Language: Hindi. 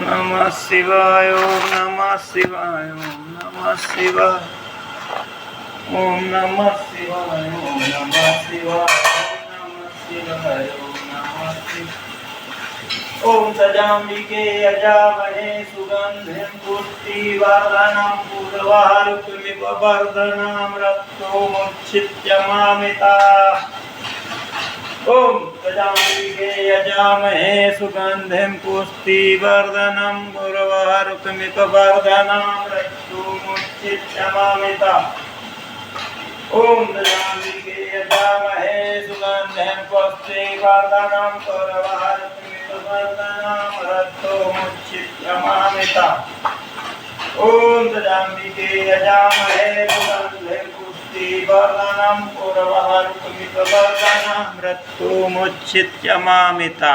नमः शिवाय ओम नमः शिवाय ओम नमः शिवाय ओम नमः शिवाय ओम नमः शिवाय ओम नमः शिवाय ओम नमः शिवाय ओम सजाम्बिके यजामहे सुगन्धिं पुष्टिवर्धनं पूर्वारुकमिव वर्धनं रक्तोमुच्छित्यमामिता ओम सजाम्बिके यजामहे सुगन्धिं पुष्टिवर्धनं पूर्वारुकमिव वर्धनं रक्तोमुच्छित्यमामिता ओम सजाम्बिके यजामहे सुगन्धिं पुष्टिवर्धनं पूर्वारुकमिव वर्धनं रक्तोमुच्छित्यमामिता ओम सजाम्बिके यजामहे सुगन्धिं पुष्टिवर्धनं पूर्वारुकमिव वर्धनं रक्तोमुच्छित्यमामिता।